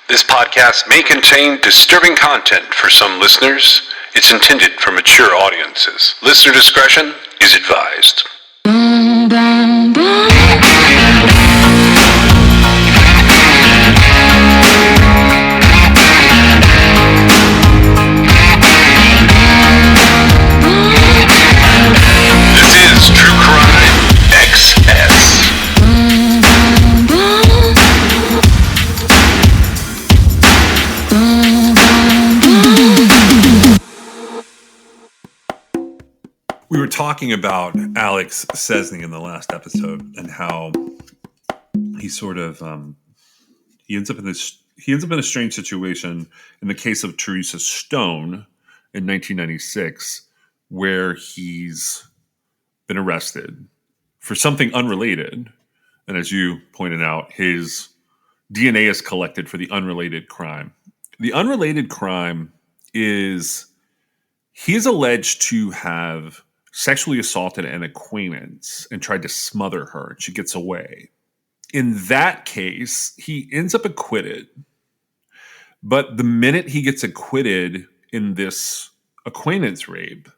This podcast may contain disturbing content for some listeners. It's intended for mature audiences. Listener discretion is advised. This is True Crime XS. We were talking about Alex Sesney in the last episode and how he sort of he ends up in a strange situation in the case of Teresa Stone in 1996, where he's been arrested for something unrelated, and as you pointed out, his DNA is collected for the unrelated crime. The unrelated crime is he is alleged to have sexually assaulted an acquaintance and tried to smother her. She gets away. In that case, he ends up acquitted. But the minute he gets acquitted in this acquaintance rape,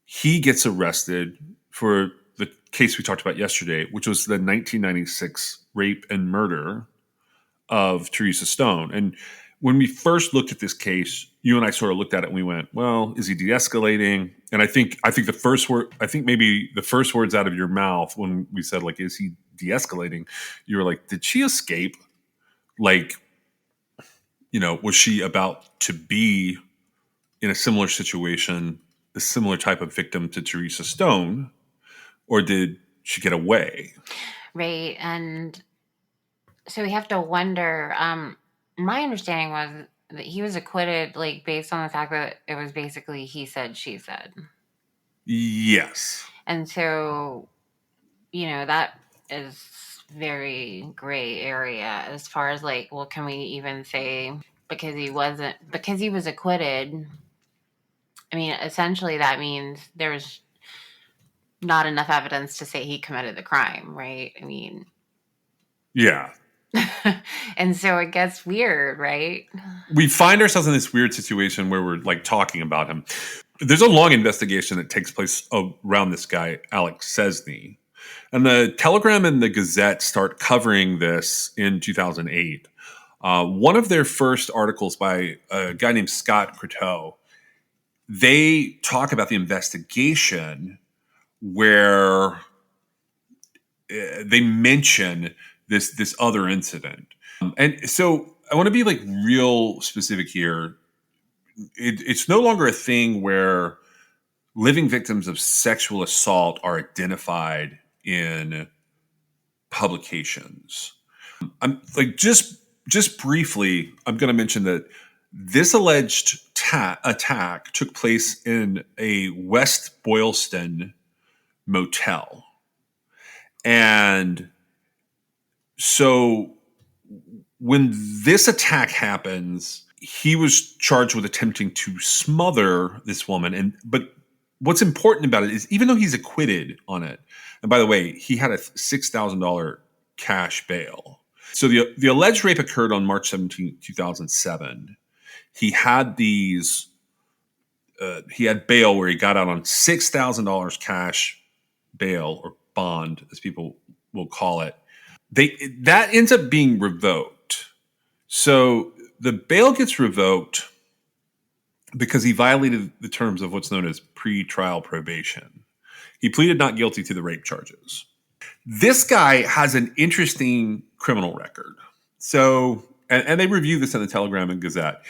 he gets arrested for the case we talked about yesterday, which was the 1996 rape and murder of Teresa Stone. And when we first looked at this case, you and I sort of looked at it and we went, well, is he de-escalating? And I think maybe the first words out of your mouth when we said, like, is he de-escalating? You were like, did she escape? Like, was she about to be in a similar situation, a similar type of victim to Teresa Stone, or did she get away? Right. And so we have to wonder, my understanding was that he was acquitted, like, based on the fact that it was basically he said, she said. Yes. And so, that is very gray area as far as, like, well, can we even say because he was acquitted? I mean, essentially that means there was not enough evidence to say he committed the crime, right? I mean, yeah. And so it gets weird, right? We find ourselves in this weird situation where we're like talking about him. There's a long investigation that takes place around this guy, Alex Sesney. And the Telegram and the Gazette start covering this in 2008. One of their first articles by a guy named Scott Croteau, they talk about the investigation where they mention this other incident. And so I want to be like real specific here. It's no longer a thing where living victims of sexual assault are identified in publications. I'm like just briefly, I'm going to mention that this alleged attack took place in a West Boylston motel. And so when this attack happens, he was charged with attempting to smother this woman. But what's important about it is even though he's acquitted on it, and by the way, he had a $6,000 cash bail. So the alleged rape occurred on March 17, 2007. He had he had bail where he got out on $6,000 cash bail, or bond, as people will call it. That ends up being revoked. So the bail gets revoked because he violated the terms of what's known as pre-trial probation. He pleaded not guilty to the rape charges. This guy has an interesting criminal record. So, and they review this in the Telegram and Gazette.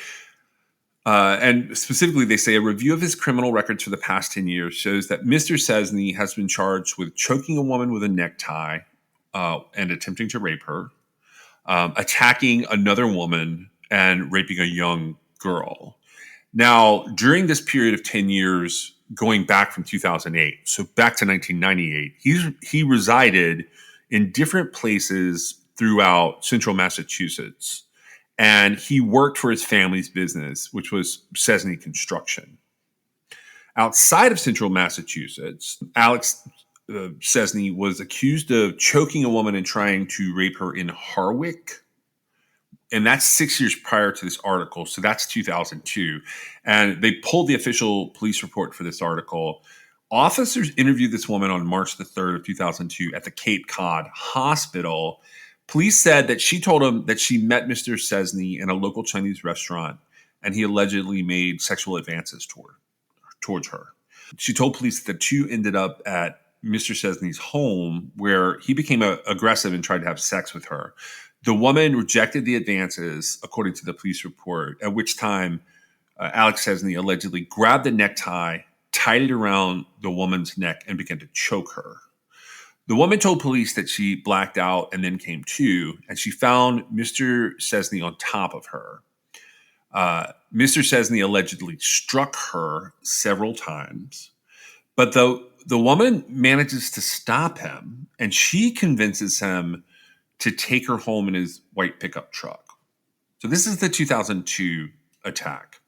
And specifically, they say a review of his criminal records for the past 10 years shows that Mr. Sesney has been charged with choking a woman with a necktie and attempting to rape her, attacking another woman, and raping a young girl. Now, during this period of 10 years, going back from 2008, so back to 1998, he resided in different places throughout central Massachusetts. And he worked for his family's business, which was Sesney Construction. Outside of central Massachusetts, Alex Sesney was accused of choking a woman and trying to rape her in Harwich, and that's 6 years prior to this article. So that's 2002. And they pulled the official police report for this article. Officers interviewed this woman on March the 3rd of 2002 at the Cape Cod Hospital. Police said that she told them that she met Mr. Cesny in a local Chinese restaurant, and he allegedly made sexual advances towards her. She told police that the two ended up at Mr. Cesny's home, where he became aggressive and tried to have sex with her. The woman rejected the advances, according to the police report, at which time Alex Cesny allegedly grabbed the necktie, tied it around the woman's neck, and began to choke her. The woman told police that she blacked out and then came to, and she found Mr. Cesny on top of her. Mr. Cesny allegedly struck her several times, but the woman manages to stop him, and she convinces him to take her home in his white pickup truck. So this is the 2002 attack.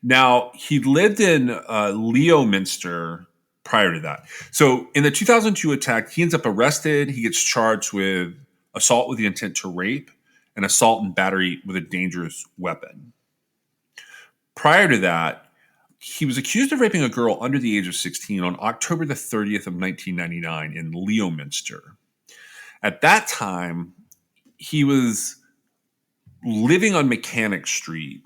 Now, he lived in Leominster prior to that. So in the 2002 attack, he ends up arrested. He gets charged with assault with the intent to rape and assault and battery with a dangerous weapon. Prior to that, he was accused of raping a girl under the age of 16 on October the 30th of 1999 in Leominster. At that time, he was living on Mechanic Street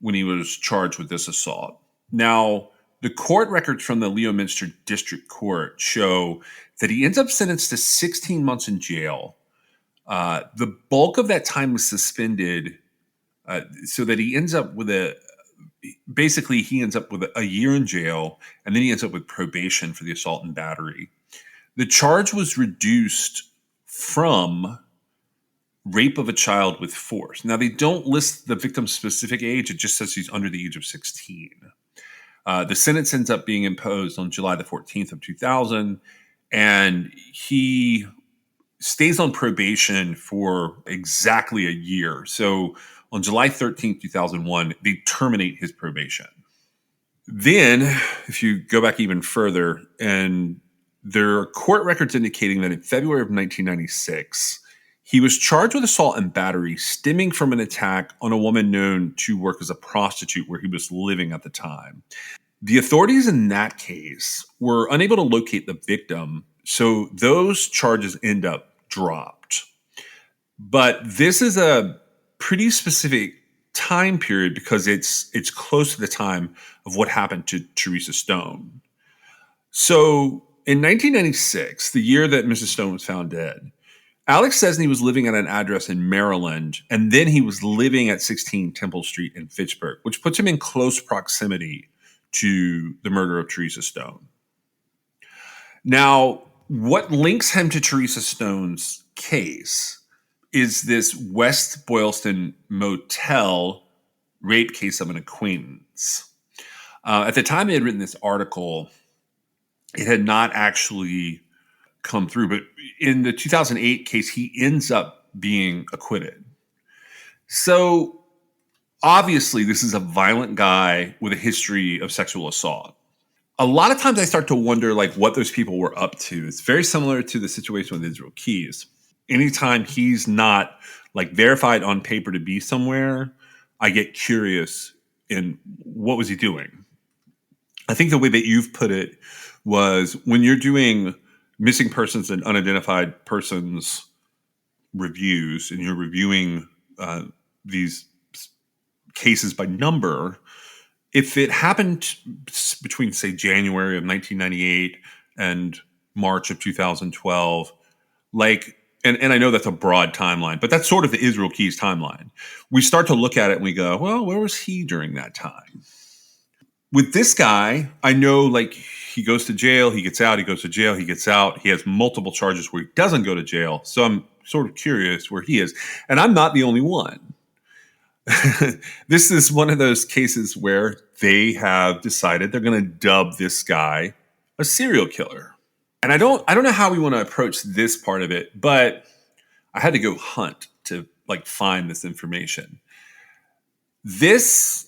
when he was charged with this assault. Now, the court records from the Leominster District Court show that he ends up sentenced to 16 months in jail. The bulk of that time was suspended, so that he ends up with a year in jail, and then he ends up with probation for the assault and battery. The charge was reduced from rape of a child with force. Now, they don't list the victim's specific age. It just says he's under the age of 16. The sentence ends up being imposed on July the 14th of 2000, and he stays on probation for exactly a year. So on July 13th, 2001, they terminate his probation. Then, if you go back even further, and there are court records indicating that in February of 1996, he was charged with assault and battery stemming from an attack on a woman known to work as a prostitute where he was living at the time. The authorities in that case were unable to locate the victim, so those charges end up dropped. But this is a pretty specific time period because it's close to the time of what happened to Teresa Stone. So in 1996, the year that Mrs. Stone was found dead, Alex Cesny was living at an address in Maryland, and then he was living at 16 Temple Street in Fitchburg, which puts him in close proximity to the murder of Teresa Stone. Now, what links him to Teresa Stone's case is this West Boylston Motel rape case of an acquaintance. At the time they had written this article, it had not actually come through, but in the 2008 case, he ends up being acquitted. So obviously, this is a violent guy with a history of sexual assault. A lot of times I start to wonder what those people were up to. It's very similar to the situation with Israel Keys. Anytime he's not verified on paper to be somewhere, I get curious in what was he doing? I think the way that you've put it was when you're doing missing persons and unidentified persons reviews and you're reviewing these cases by number, if it happened between, say, January of 1998 and March of 2012, and I know that's a broad timeline, but that's sort of the Israel Keys timeline. We start to look at it and we go, well, where was he during that time? With this guy, I know he goes to jail, he gets out, he goes to jail, he gets out. He has multiple charges where he doesn't go to jail. So I'm sort of curious where he is. And I'm not the only one. This is one of those cases where they have decided they're going to dub this guy a serial killer. And I don't know how we want to approach this part of it, but I had to go hunt to find this information. This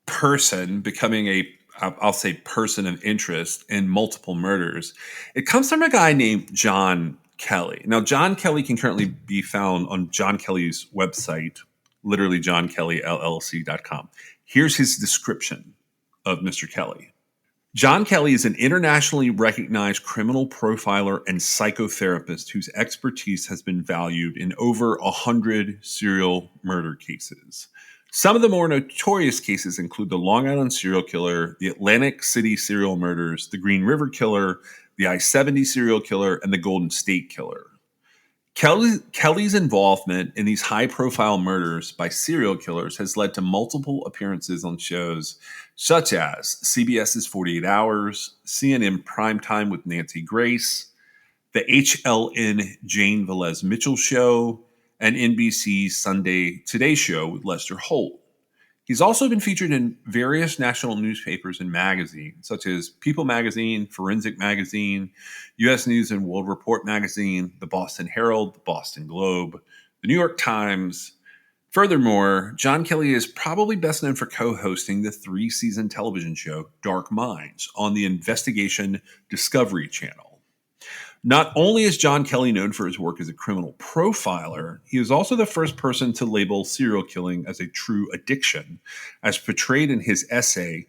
person becoming I'll say person of interest in multiple murders, it comes from a guy named John Kelly. Now, John Kelly can currently be found on John Kelly's website, literally johnkellylllc.com. Here's his description of Mr. Kelly. John Kelly is an internationally recognized criminal profiler and psychotherapist whose expertise has been valued in over 100 serial murder cases. Some of the more notorious cases include the Long Island serial killer, the Atlantic City serial murders, the Green River killer, the I-70 serial killer, and the Golden State killer. Kelly's involvement in these high-profile murders by serial killers has led to multiple appearances on shows such as CBS's 48 Hours, CNN Primetime with Nancy Grace, the HLN Jane Velez Mitchell Show, and NBC's Sunday Today Show with Lester Holt. He's also been featured in various national newspapers and magazines, such as People Magazine, Forensic Magazine, U.S. News and World Report Magazine, the Boston Herald, the Boston Globe, the New York Times. Furthermore, John Kelly is probably best known for co-hosting the 3-season television show Dark Minds on the Investigation Discovery Channel. Not only is John Kelly known for his work as a criminal profiler, he is also the first person to label serial killing as a true addiction, as portrayed in his essay,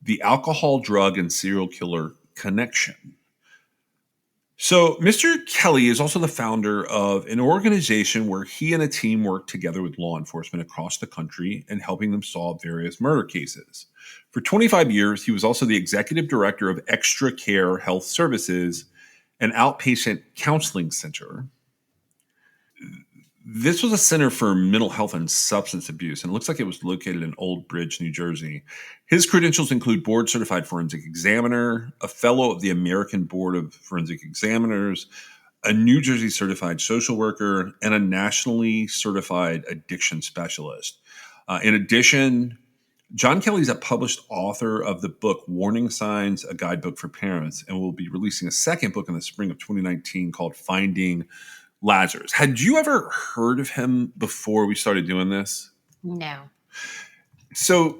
The Alcohol, Drug, and Serial Killer Connection. So, Mr. Kelly is also the founder of an organization where he and a team work together with law enforcement across the country and helping them solve various murder cases. For 25 years, he was also the executive director of Extra Care Health Services, an outpatient counseling center. This was a center for mental health and substance abuse, and it looks like it was located in Old Bridge, New Jersey. His credentials include board-certified forensic examiner, a fellow of the American Board of Forensic Examiners, a New Jersey certified social worker, and a nationally certified addiction specialist. In addition, John Kelly is a published author of the book Warning Signs, a guidebook for parents, and will be releasing a second book in the spring of 2019 called Finding Lazarus. Had you ever heard of him before we started doing this? No. So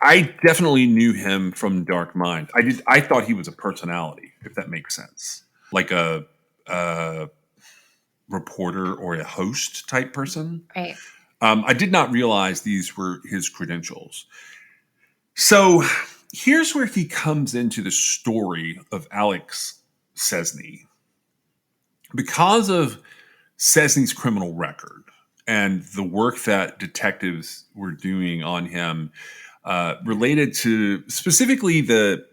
I definitely knew him from Dark Minds. I thought he was a personality, if that makes sense, like a reporter or a host type person. Right. I did not realize these were his credentials. So here's where he comes into the story of Alex Szczesny. Because of Szczesny's criminal record and the work that detectives were doing on him related to specifically the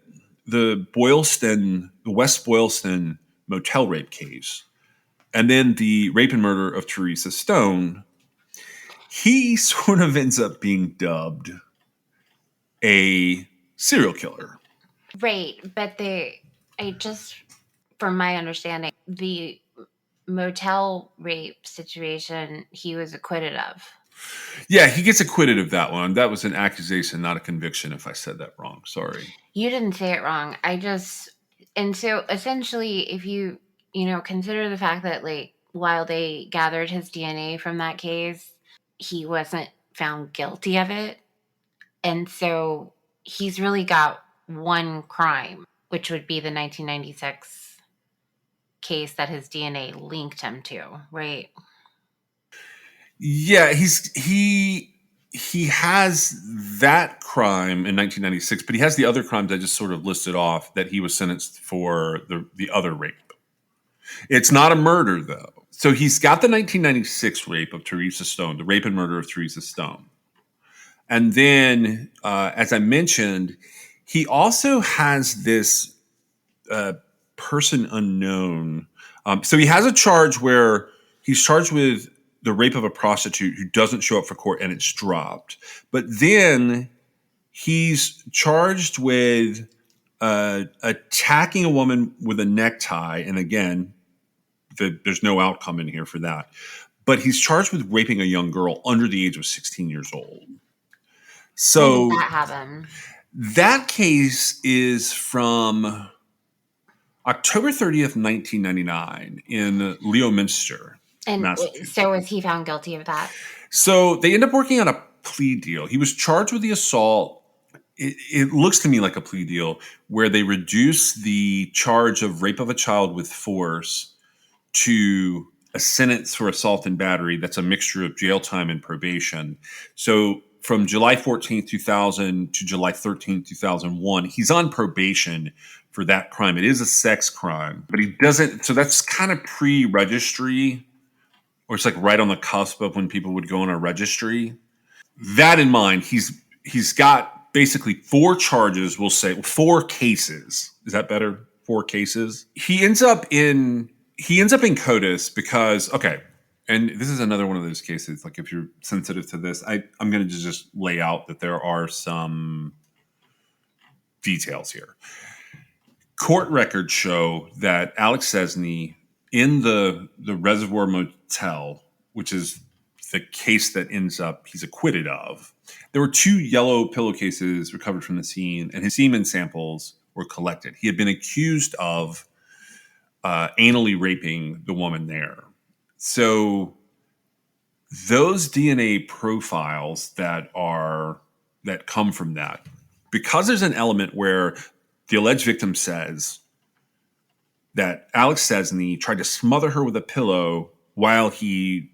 West Boylston motel rape case, and then the rape and murder of Teresa Stone, he sort of ends up being dubbed a serial killer. Right. But from my understanding, the motel rape situation he was acquitted of. Yeah, he gets acquitted of that one. That was an accusation, not a conviction, if I said that wrong. Sorry. You didn't say it wrong. And so essentially, if you consider the fact that, like, while they gathered his DNA from that case, he wasn't found guilty of it. And so he's really got one crime, which would be the 1996 case that his DNA linked him to, right? Yeah, he has that crime in 1996, but he has the other crimes I just sort of listed off that he was sentenced for the other rape. It's not a murder, though. So he's got the 1996 rape of Teresa Stone, the rape and murder of Teresa Stone. And then, as I mentioned, he also has this person unknown. So he has a charge where he's charged with the rape of a prostitute who doesn't show up for court and it's dropped. But then he's charged with attacking a woman with a necktie. And again, there's no outcome in here for that. But he's charged with raping a young girl under the age of 16 years old. So when did that happen? That case is from October 30th, 1999 in Leominster, And Massachusetts. so was he found guilty of that? So they end up working on a plea deal. He was charged with the assault. It looks to me like a plea deal where they reduce the charge of rape of a child with force to a sentence for assault and battery that's a mixture of jail time and probation. So from July 14th, 2000 to July 13th, 2001, he's on probation for that crime. It is a sex crime, but he doesn't. So that's kind of pre-registry, or it's like right on the cusp of when people would go on a registry. That in mind, he's got basically 4 charges, we'll say 4 cases. Is that better? 4 cases. He ends up in CODIS because, okay, and this is another one of those cases, like if you're sensitive to this, I'm going to just lay out that there are some details here. Court records show that Alex Szczesny in the Reservoir Motel, which is the case that ends up he's acquitted of, there were 2 yellow pillowcases recovered from the scene, and his semen samples were collected. He had been accused of anally raping the woman there. So those DNA profiles that come from that, because there's an element where the alleged victim says that Alex Szczesny tried to smother her with a pillow while he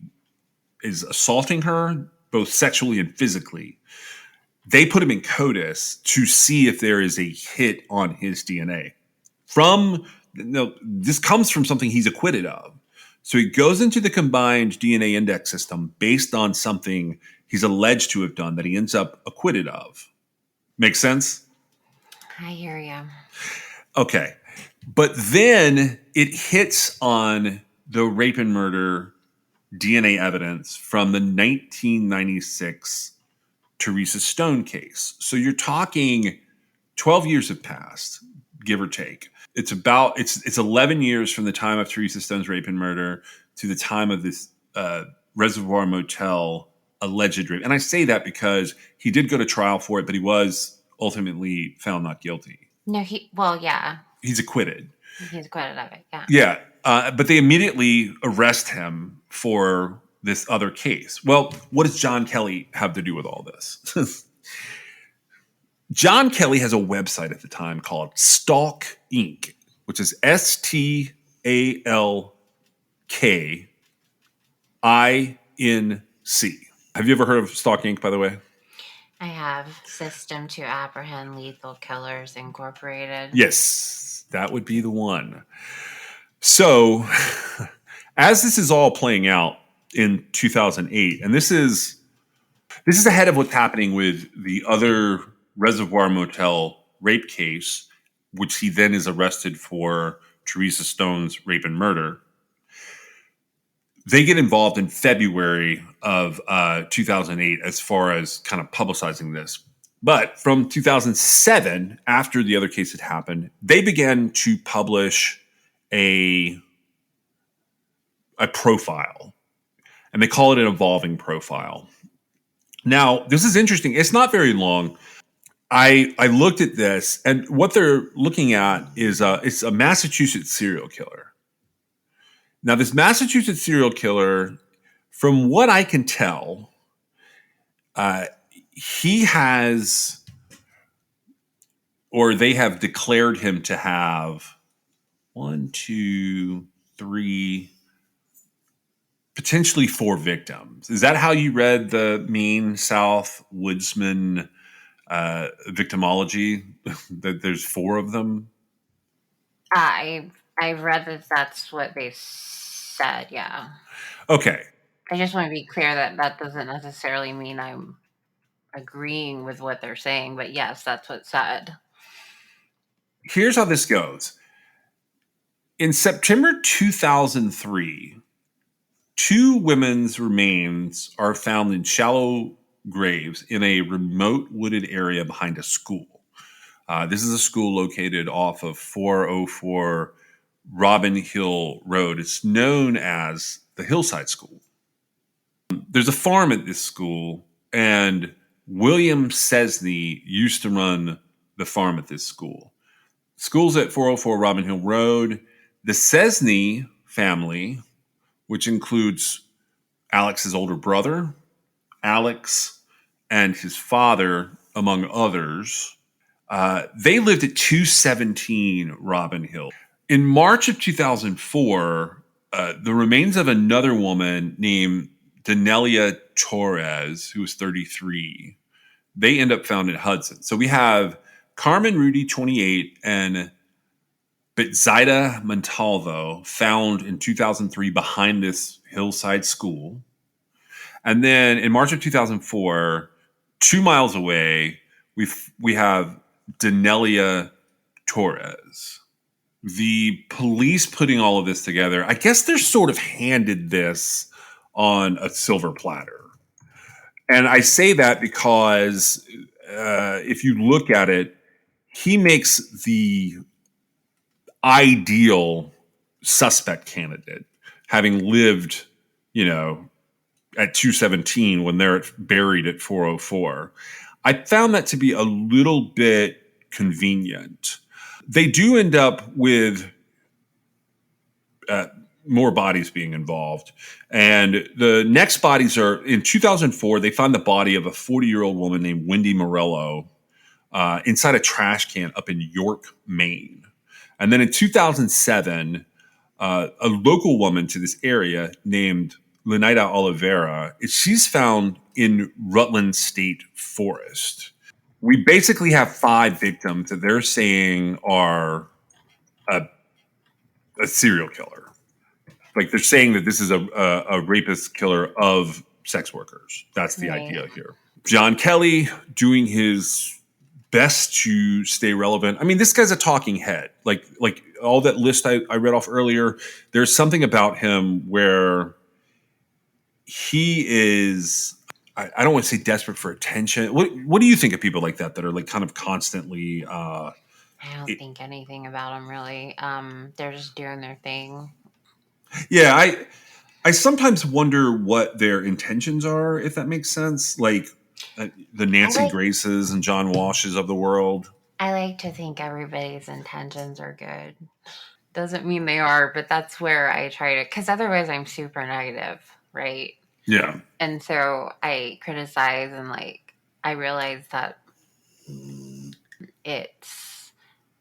is assaulting her, both sexually and physically. They put him in CODIS to see if there is a hit on his DNA. This comes from something he's acquitted of. So he goes into the combined DNA index system based on something he's alleged to have done that he ends up acquitted of. Make sense? I hear you. Okay. But then it hits on the rape and murder DNA evidence from the 1996 Teresa Stone case. So you're talking 12 years have passed, give or take. It's 11 years from the time of Teresa Stone's rape and murder to the time of this Reservoir Motel alleged rape. And I say that because he did go to trial for it, but he was ultimately found not guilty. No, He's acquitted. He's acquitted of it, yeah. Yeah. But they immediately arrest him for this other case. Well, what does John Kelly have to do with all this? John Kelly has a website at the time called Stalk Inc., which is STALKINC. Have you ever heard of Stalk Inc., by the way? I have. System to Apprehend Lethal Killers Incorporated. Yes, that would be the one. So, as this is all playing out in 2008, and this is ahead of what's happening with the other Reservoir Motel rape case, which he then is arrested for Teresa Stone's rape and murder. They get involved in February of 2008 as far as kind of publicizing this. But from 2007, after the other case had happened, they began to publish a profile, and they call it an evolving profile. Now, this is interesting. It's not very long. I looked at this, and what they're looking at is it's a Massachusetts serial killer. Now, this Massachusetts serial killer, from what I can tell, he has, or they have declared him to have 1, 2, 3, potentially 4 victims. Is that how you read the Maine South Woodsman victimology? That there's 4 of them? I've read that that's what they said, yeah. Okay. I just want to be clear that doesn't necessarily mean I'm agreeing with what they're saying, but yes, that's what's said. Here's how this goes. In September 2003, 2 women's remains are found in shallow graves in a remote wooded area behind a school. This is a school located off of 404 Robin Hill Road. It's known as the Hillside School. There's a farm at this school, and William Szczesny used to run the farm at this school. School's at 404 Robin Hill Road. The Szczesny family, which includes Alex's older brother, Alex, and his father, among others, they lived at 217 Robin Hill. In March of 2004, the remains of another woman named Danelia Torres, who was 33. They end up found in Hudson. So we have Carmen Rudy, 28, and Betsaida Montalvo found in 2003 behind this hillside school. And then in March of 2004, 2 miles away, we have Danelia Torres. The police putting all of this together, I guess they're sort of handed this on a silver platter. And I say that because if you look at it, he makes the ideal suspect candidate, having lived, at 217 when they're buried at 404. I found that to be a little bit convenient. They do end up with more bodies being involved. And the next bodies are in 2004, they found the body of a 40-year-old woman named Wendy Morello inside a trash can up in York, Maine. And then in 2007, a local woman to this area named Lenaida Oliveira, she's found in Rutland State Forest. We basically have 5 victims that they're saying are a serial killer. Like they're saying that this is a rapist killer of sex workers. That's the idea here. John Kelly doing his best to stay relevant. I mean, this guy's a talking head. Like all that list I read off earlier, there's something about him where he is, I don't want to say desperate for attention. What do you think of people like that are like kind of constantly I don't think anything about them really. They're just doing their thing. Yeah, I sometimes wonder what their intentions are, if that makes sense. Like the Nancy Graces and John Washes of the world. I like to think everybody's intentions are good. Doesn't mean they are, but that's where I try to, because otherwise I'm super negative, right? Yeah. And so I criticize and I realize that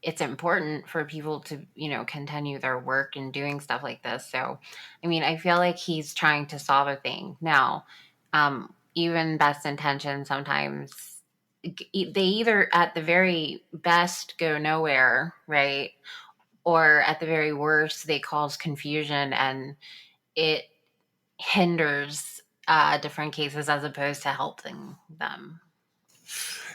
it's important for people to, continue their work and doing stuff like this. So, I mean, I feel like he's trying to solve a thing. Now, even best intentions sometimes they either at the very best go nowhere, right? Or at the very worst, they cause confusion and it hinders different cases as opposed to helping them.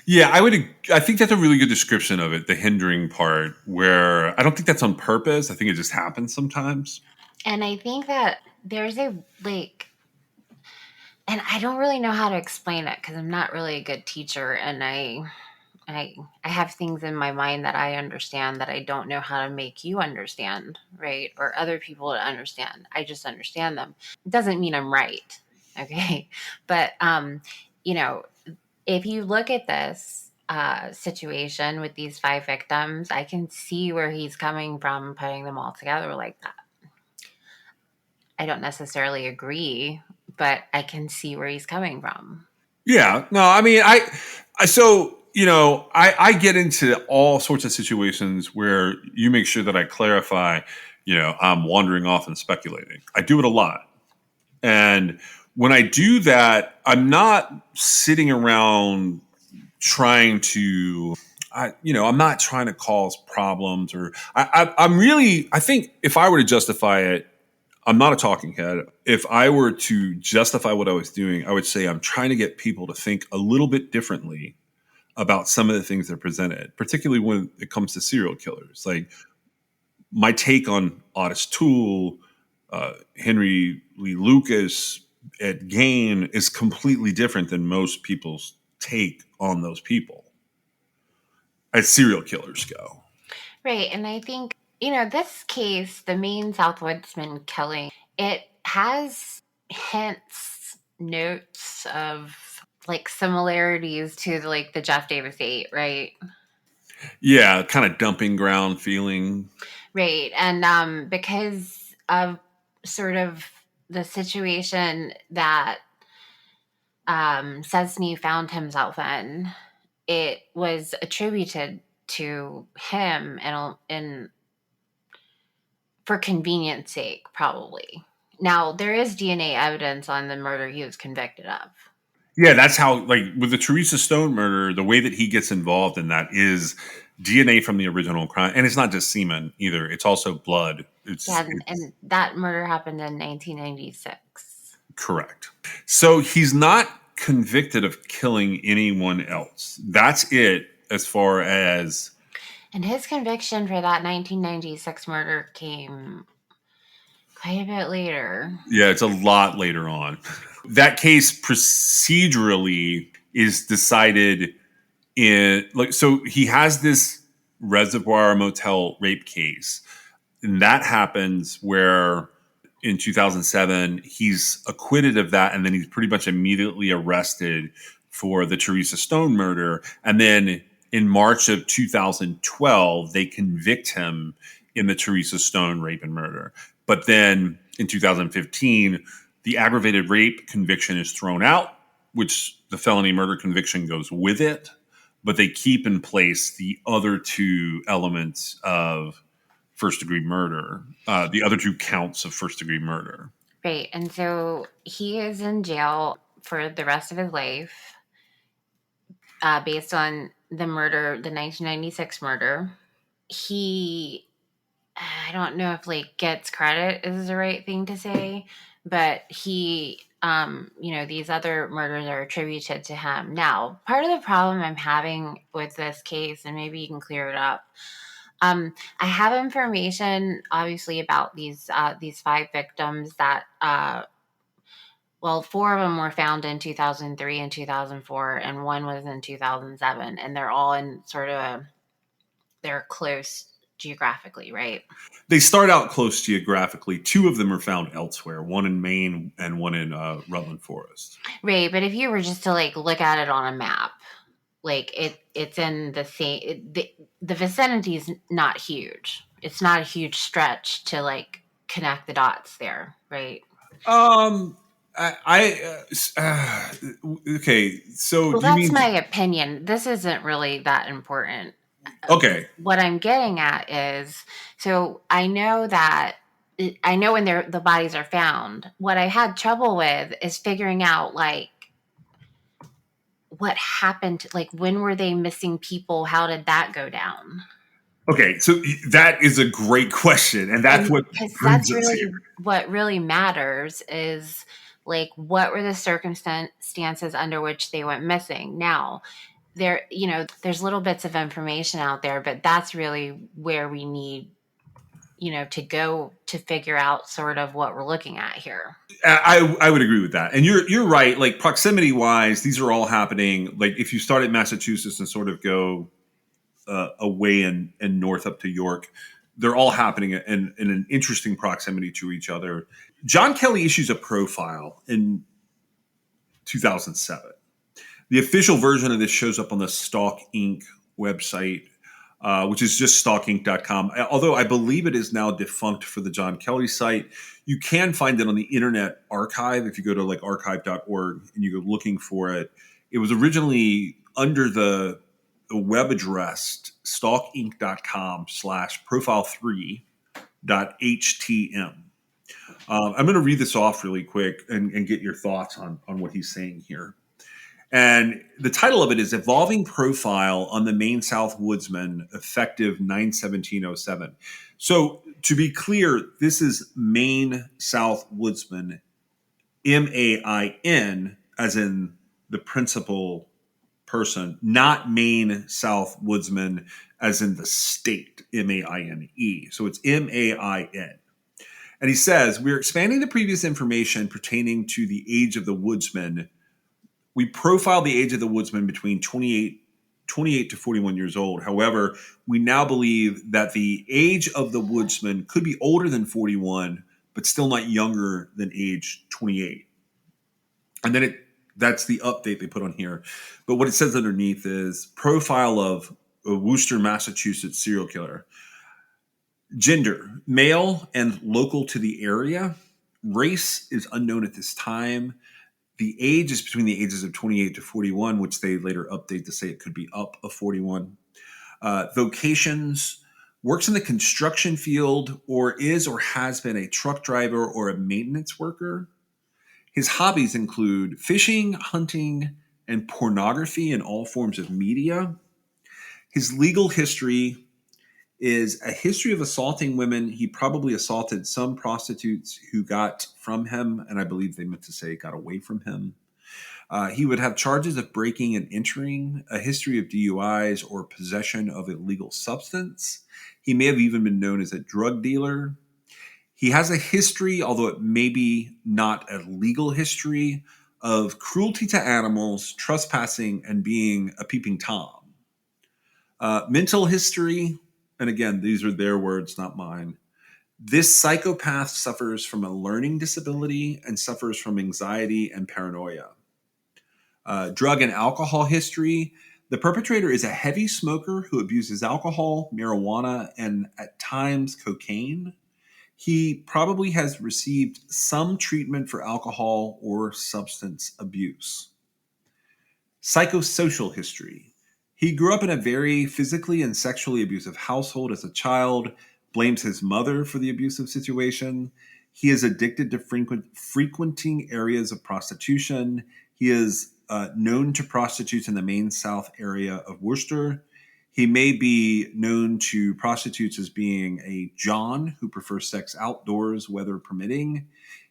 Yeah, I think that's a really good description of it, the hindering part, where I don't think that's on purpose. I think it just happens sometimes. And I think that there's and I don't really know how to explain it because I'm not really a good teacher, and I have things in my mind that I understand that I don't know how to make you understand, right? Or other people to understand. I just understand them. It doesn't mean I'm right. Okay. But if you look at this situation with these 5 victims, I can see where he's coming from putting them all together like that. I don't necessarily agree, but I can see where he's coming from. Yeah. No, I mean, I get into all sorts of situations where you make sure that I clarify, I'm wandering off and speculating. I do it a lot. And when I do that, I'm not sitting around trying to, I'm not trying to cause problems or I think if I were to justify it, I'm not a talking head. If I were to justify what I was doing, I would say I'm trying to get people to think a little bit differently about some of the things that are presented, particularly when it comes to serial killers. Like my take on Otis Toole, Henry Lee Lucas, Ed Gein is completely different than most people's take on those people as serial killers go. Right. And I think, this case, the Maine Southwoodsman killing, it has hints, notes of similarities to the Jeff Davis 8, right? Yeah, kind of dumping ground feeling. Right. And because of sort of the situation that Cessny found himself in, it was attributed to him and for convenience sake, probably. Now, there is DNA evidence on the murder he was convicted of. Yeah, that's how, like, with the Teresa Stone murder, the way that he gets involved in that is DNA from the original crime. And it's not just semen either. It's also blood. Yeah, It's and that murder happened in 1996. correct. So he's not convicted of killing anyone else. That's it as far as. And his conviction for that 1996 murder came quite a bit later. Yeah, it's a lot later on. That case procedurally is decided in, like, so he has this Reservoir Motel rape case, and that happens where in 2007 he's acquitted of that, and then he's pretty much immediately arrested for the Teresa Stone murder, and then in March of 2012 they convict him in the Teresa Stone rape and murder. But then in 2015 the aggravated rape conviction is thrown out, which the felony murder conviction goes with it, but they keep in place the other two elements of first degree murder, the other two counts of first degree murder. Right. And so he is in jail for the rest of his life based on the murder, the 1996 murder. He, I don't know if like gets credit is the right thing to say, but he, these other murders are attributed to him. Now, part of the problem I'm having with this case, and maybe you can clear it up. I have information, obviously, about these 5 victims that, well, 4 of them were found in 2003 and 2004, and one was in 2007, and they're all in sort of they're close geographically, right? They start out close geographically. 2 of them are found elsewhere, one in Maine and one in Rutland Forest. Right, but if you were just to like look at it on a map, like it's in the same the vicinity is not huge. It's not a huge stretch to like connect the dots there, right? Okay. So Well, do you that's mean? my opinion. This isn't really that important. Okay. What I'm getting at is, so I know when the bodies are found. What I had trouble with is figuring out like what happened, like when were they missing people? How did that go down? Okay. So that is a great question, and that's And what because brings that's us here. really what really matters is like what were the circumstances under which they went missing. Now, there's little bits of information out there, but that's really where we need to go to figure out sort of what we're looking at here. I would agree with that, and you're right. Like proximity wise, these are all happening. Like if you start at Massachusetts and sort of go away and north up to York, they're all happening in an interesting proximity to each other. John Kelly issues a profile in 2007. The official version of this shows up on the Stalk Inc. website, which is just stalkinc.com. Although I believe it is now defunct for the John Kelly site. You can find it on the Internet Archive if you go to like archive.org and you go looking for it. It was originally under the web address stalkinc.com/profile3.htm. I'm going to read this off really quick and get your thoughts on what he's saying here. And the title of it is Evolving Profile on the Maine South Woodsman, effective 9/17/07. So to be clear, this is Maine South Woodsman, MAIN, as in the principal person, not Maine South Woodsman, as in the state, MAINE. So it's MAIN. And he says, we're expanding the previous information pertaining to the age of the woodsman. We profile the age of the woodsman between 28 to 41 years old. However, we now believe that the age of the woodsman could be older than 41, but still not younger than age 28. And then that's the update they put on here. But what it says underneath is profile of a Worcester, Massachusetts serial killer. Gender, male and local to the area. Race is unknown at this time. The age is between the ages of 28 to 41, which they later update to say it could be up of 41. Vocations, works in the construction field, or is or has been a truck driver or a maintenance worker. His hobbies include fishing, hunting, and pornography in all forms of media. His legal history is a history of assaulting women. He probably assaulted some prostitutes who got from him, and I believe they meant to say got away from him. He would have charges of breaking and entering, a history of DUIs or possession of illegal substance. He may have even been known as a drug dealer. He has a history, although it may be not a legal history, of cruelty to animals, trespassing, and being a peeping Tom. Mental history, and again, these are their words, not mine. This psychopath suffers from a learning disability and suffers from anxiety and paranoia. Drug and alcohol history. The perpetrator is a heavy smoker who abuses alcohol, marijuana, and at times cocaine. He probably has received some treatment for alcohol or substance abuse. Psychosocial history. He grew up in a very physically and sexually abusive household as a child, blames his mother for the abusive situation. He is addicted to frequenting areas of prostitution. He is known to prostitutes in the Maine South area of Worcester. He may be known to prostitutes as being a John who prefers sex outdoors, weather permitting.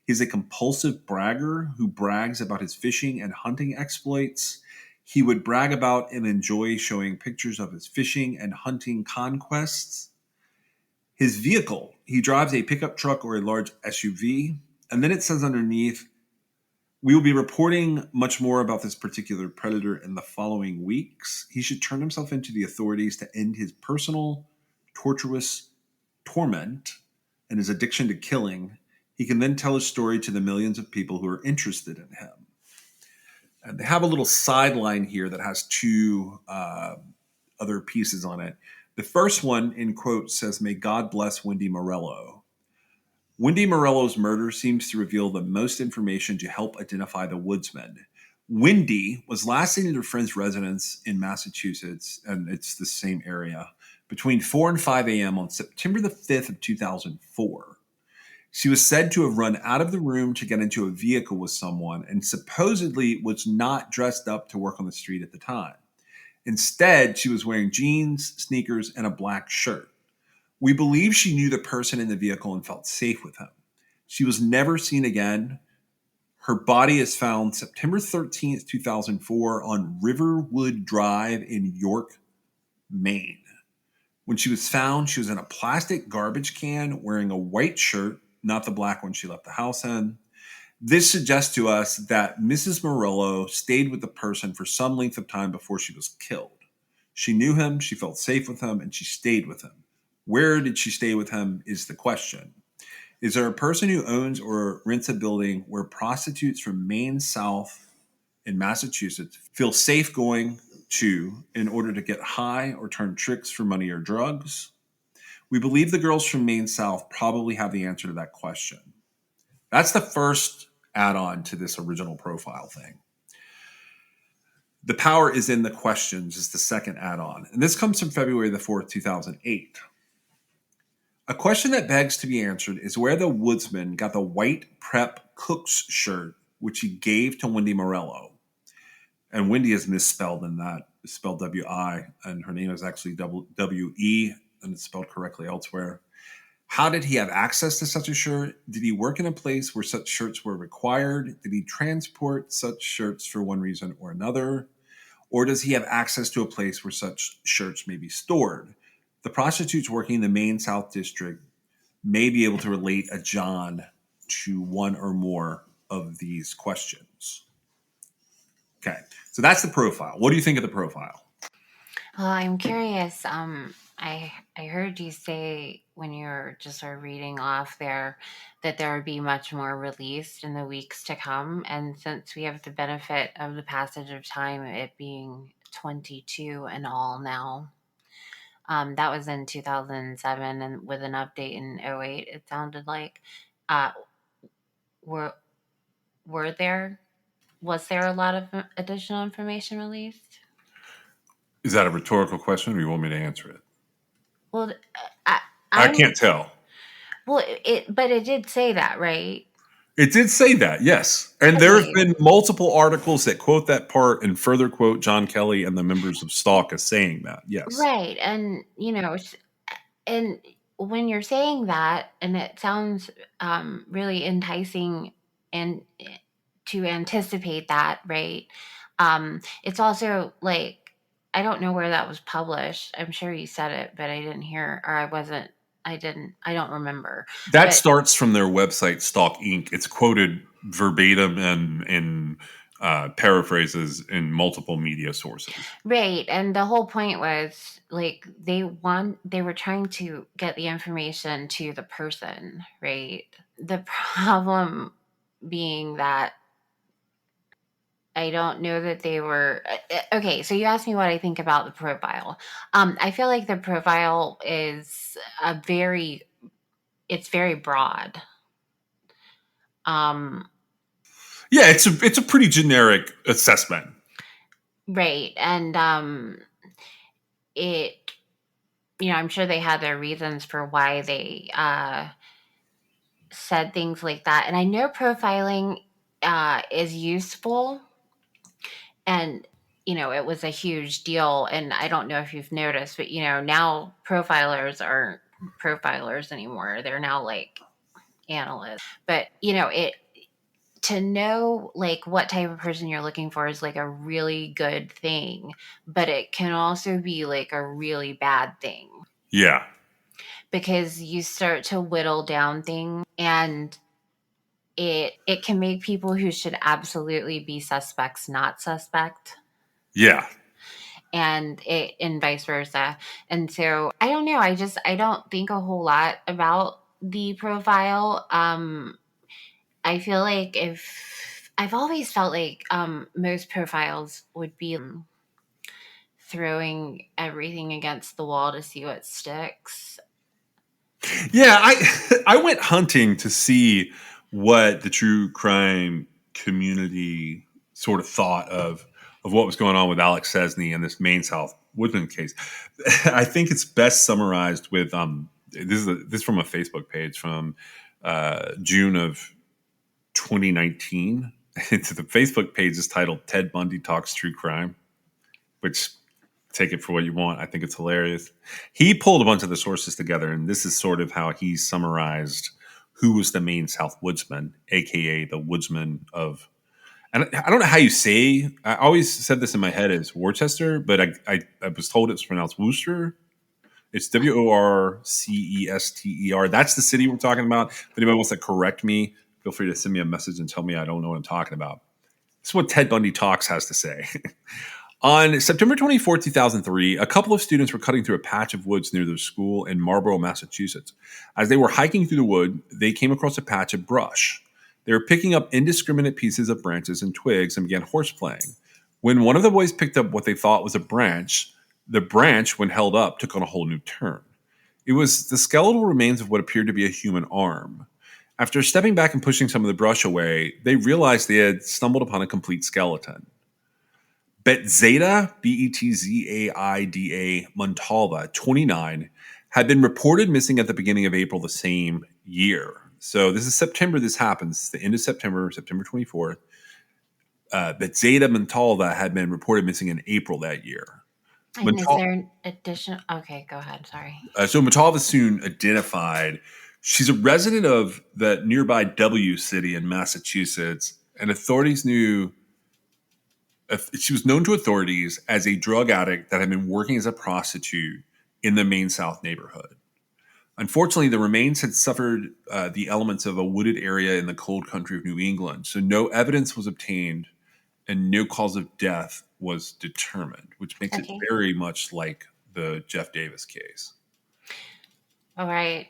He's a compulsive bragger who brags about his fishing and hunting exploits. He would brag about and enjoy showing pictures of his fishing and hunting conquests. His vehicle, he drives a pickup truck or a large SUV. And then it says underneath, we will be reporting much more about this particular predator in the following weeks. He should turn himself into the authorities to end his personal, torturous torment and his addiction to killing. He can then tell his story to the millions of people who are interested in him. And they have a little sideline here that has two other pieces on it. The first one, in quotes, says, "May God bless Wendy Morello." Wendy Morello's murder seems to reveal the most information to help identify the woodsman. Wendy was last seen at her friend's residence in Massachusetts, and it's the same area, between 4 and 5 a.m. on September the 5th of 2004. She was said to have run out of the room to get into a vehicle with someone and supposedly was not dressed up to work on the street at the time. Instead, she was wearing jeans, sneakers, and a black shirt. We believe she knew the person in the vehicle and felt safe with him. She was never seen again. Her body is found September 13th, 2004 on Riverwood Drive in York, Maine. When she was found, she was in a plastic garbage can wearing a white shirt, not the black one she left the house in. This suggests to us that Mrs. Morello stayed with the person for some length of time before she was killed. She knew him, she felt safe with him, and she stayed with him. Where did she stay with him is the question. Is there a person who owns or rents a building where prostitutes from Maine South in Massachusetts feel safe going to in order to get high or turn tricks for money or drugs? We believe the girls from Maine South probably have the answer to that question. That's the first add-on to this original profile thing. The power is in the questions is the second add-on. And this comes from February the 4th, 2008. A question that begs to be answered is where the woodsman got the white prep cook's shirt, which he gave to Wendy Morello. And Wendy is misspelled in that. It's spelled W-I, and her name is actually W-E, and it's spelled correctly elsewhere. How did he have access to such a shirt? Did he work in a place where such shirts were required? Did he transport such shirts for one reason or another? Or does he have access to a place where such shirts may be stored? The prostitutes working in the Maine South District may be able to relate a John to one or more of these questions. Okay, so that's the profile. What do you think of the profile? Well, I'm curious. I heard you say when you were just sort of reading off there that there would be much more released in the weeks to come, and since we have the benefit of the passage of time, it being 22 and all now, that was in 2007, and with an update in '08, it sounded like. Uh, were were there was there a lot of additional information released? Is that a rhetorical question or you want me to answer it? Well, I I'm can't tell. well. But it did say that, right? It did say that, yes. And there have Okay. been multiple articles that quote that part and further quote John Kelly and the members of Stalk as saying that, yes. Right. And, and when you're saying that, and it sounds really enticing and to anticipate that, right? It's also like, I don't know where that was published. I'm sure you said it, but I didn't hear, or I don't remember. That But starts from their website, Stalk Inc. It's quoted verbatim and in paraphrases in multiple media sources. right, and the whole point was like they were trying to get the information to the person, right? The problem being that I don't know that they were okay. So you asked me what I think about the profile. I feel like the profile is it's very broad. Um, Yeah, it's a pretty generic assessment. right, and it I'm sure they had their reasons for why they said things like that. And I know profiling is useful, and it was a huge deal. And I don't know if you've noticed, but now profilers aren't profilers anymore. They're now like analysts. But it to know like what type of person you're looking for is like a really good thing, but it can also be like a really bad thing Yeah. because you start to whittle down things, and it can make people who should absolutely be suspects not suspect, Yeah. and vice versa. And so I don't know, I don't think a whole lot about the profile. I feel like if I've always felt like most profiles would be throwing everything against the wall to see what sticks. Yeah, I went hunting to see what the true crime community sort of thought of what was going on with Alex Chesney and this Maine South Woodman case. I think it's best summarized with this is from a Facebook page from June of 2019. It's the Facebook page is titled "Ted Bundy Talks True Crime," which take it for what you want. I think it's hilarious. He pulled a bunch of the sources together, and this is sort of how he summarized who was the Maine South Woodsman, aka the Woodsman of. And I don't know how you say. I always said this in my head as Worcester, but I was told it's pronounced Worcester. It's Worcester. That's the city we're talking about. If anybody wants to correct me, feel free to send me a message and tell me I don't know what I'm talking about. This is what Ted Bundy Talks has to say. On September 24, 2003, a couple of students were cutting through a patch of woods near their school in Marlborough, Massachusetts. As they were hiking through the wood, they came across a patch of brush. They were picking up indiscriminate pieces of branches and twigs and began horseplaying. When one of the boys picked up what they thought was a branch, the branch, when held up, took on a whole new turn. It was the skeletal remains of what appeared to be a human arm. After stepping back and pushing some of the brush away, they realized they had stumbled upon a complete skeleton. Betzada, Betzada Montalva, 29, had been reported missing at the beginning of April the same year. So this is September. This happens. The end of September, September 24th. Betzada Montalva had been reported missing in April that year. And is there an additional? Okay, go ahead. Sorry. So Montalva soon identified. She's a resident of the nearby W city in Massachusetts, and authorities knew she was known to authorities as a drug addict that had been working as a prostitute in the Maine South neighborhood. Unfortunately, the remains had suffered the elements of a wooded area in the cold country of New England, so no evidence was obtained and no cause of death was determined, which makes it Okay. very much like the Jeff Davis case. All right.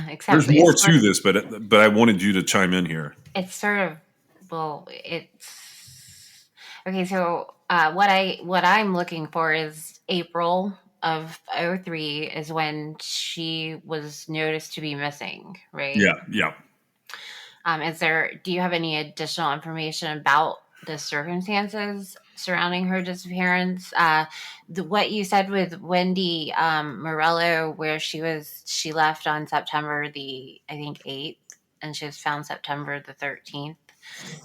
Except There's more to this, but I wanted you to chime in here. it's sort of it's okay. So what I'm looking for is April of '03 is when she was noticed to be missing, right? Yeah. Do you have any additional information about the circumstances? surrounding her disappearance. What you said with Wendy Morello, where she left on September the I think 8th, and she was found September the 13th.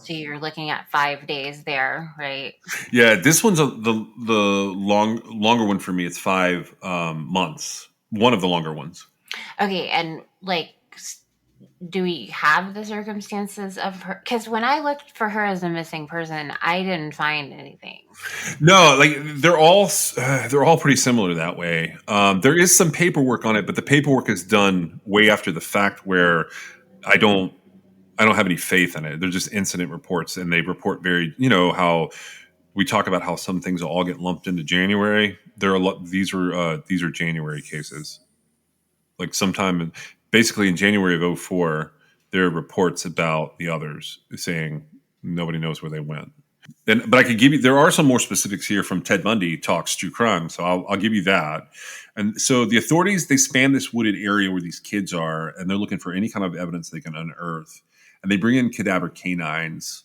So you're looking at 5 days there, right? Yeah, this one's the longer one for me. It's 5 months. One of the longer ones. Okay, and like, do we have the circumstances of her? Because when I looked for her as a missing person, I didn't find anything. No, like they're all pretty similar that way. There is some paperwork on it, but the paperwork is done way after the fact, where I don't I don't have any faith in it. They're just incident reports, and they report very, how we talk about how some things will all get lumped into January. There are a lot. These are January cases. Like basically in January of '04, there are reports about the others saying nobody knows where they went. But I could give you. There are some more specifics here from Ted Bundy talks true crime, so I'll give you that. And so the authorities, they span this wooded area where these kids are, and they're looking for any kind of evidence they can unearth. And they bring in cadaver canines.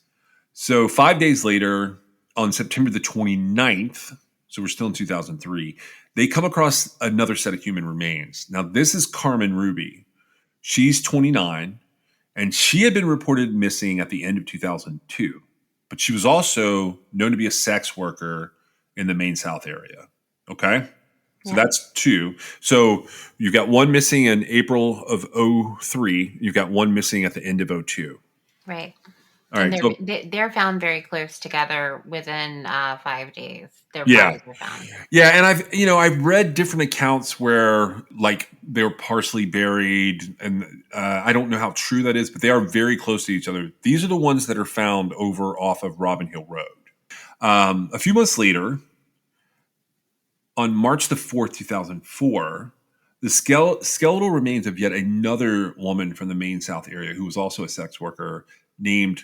So 5 days later, on September the 29th, so we're still in 2003, they come across another set of human remains. Now this is Carmen Ruby. She's 29, and she had been reported missing at the end of 2002. But she was also known to be a sex worker in the Maine South area. Okay? So Yeah. that's two. So you've got one missing in April of '03. You've got one missing at the end of '02. Right. All And right. So they're found very close together within 5 days. Their yeah. bodies were found. Yeah, and I've read different accounts where like they were partially buried, and I don't know how true that is, but they are very close to each other. These are the ones that are found over off of Robin Hill Road. A few months later, on March the 4th, 2004, the skeletal remains of yet another woman from the Maine South area who was also a sex worker named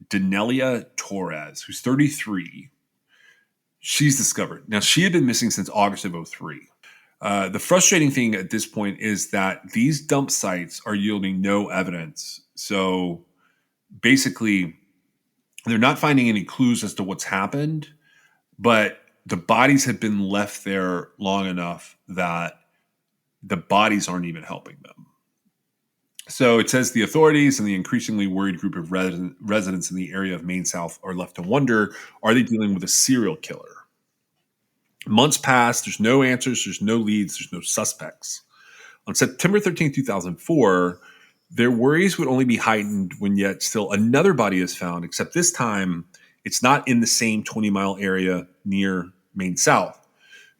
Danelia Torres, who's 33. She's discovered. Now, she had been missing since August of '03. The frustrating thing at this point is that these dump sites are yielding no evidence. So basically, they're not finding any clues as to what's happened, but the bodies have been left there long enough that the bodies aren't even helping them. So it says the authorities and the increasingly worried group of residents in the area of Maine South are left to wonder, are they dealing with a serial killer? Months pass, there's no answers, there's no leads, there's no suspects. On September 13th, 2004, their worries would only be heightened when yet still another body is found, except this time it's not in the same 20-mile area near Maine South.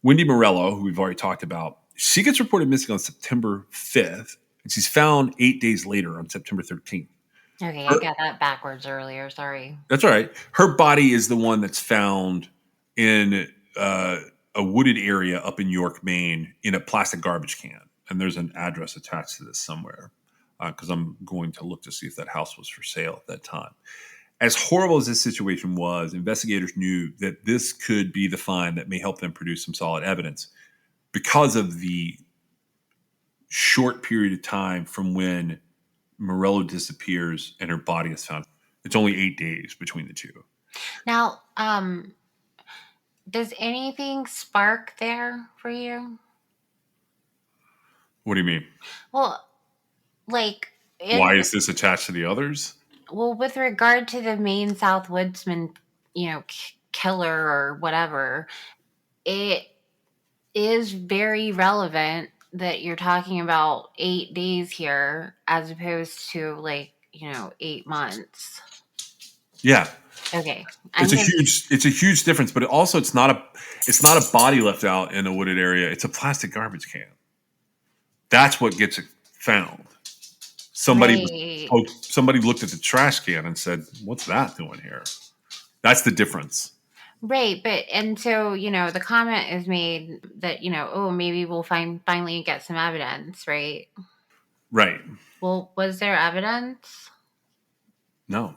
Wendy Morello, who we've already talked about, she gets reported missing on September 5th, and she's found 8 days later on September 13th. Okay, I got that backwards earlier. Sorry. That's all right. Her body is the one that's found in a wooded area up in York, Maine, in a plastic garbage can. And there's an address attached to this somewhere, because I'm going to look to see if that house was for sale at that time. As horrible as this situation was, investigators knew that this could be the find that may help them produce some solid evidence because of the short period of time from when Morello disappears and her body is found. It's only 8 days between the two. Now, does anything spark there for you? What do you mean? Well, like, why is this attached to the others? Well, with regard to the Maine South Woodsman, killer or whatever, it is very relevant that you're talking about 8 days here as opposed to 8 months. Yeah. Okay. It's a huge difference, but it's not a body left out in a wooded area. It's a plastic garbage can. That's what gets it found. Somebody looked at the trash can and said, "What's that doing here?" That's the difference. Right, and so the comment is made that oh, maybe we'll finally get some evidence, right? Right. Well, was there evidence? No.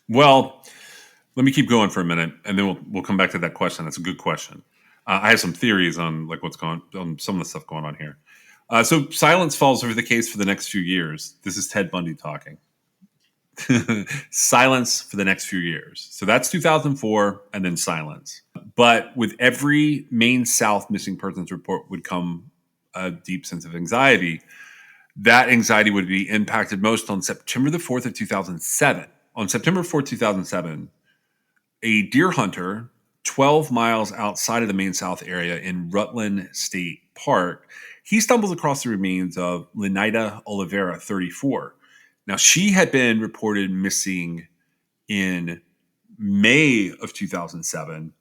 Well, let me keep going for a minute, and then we'll come back to that question. That's a good question. I have some theories on what's going on, some of the stuff going on here. So silence falls over the case for the next few years. This is Ted Bundy talking. Silence for the next few years. So that's 2004, and then silence. But with every Maine South missing persons report would come a deep sense of anxiety. That anxiety would be impacted most on September the 4th of 2007. On September 4th, 2007, a deer hunter 12 miles outside of the Maine South area in Rutland State Park, he stumbles across the remains of Lenita Oliveira, 34. Now, she had been reported missing in May of 2007,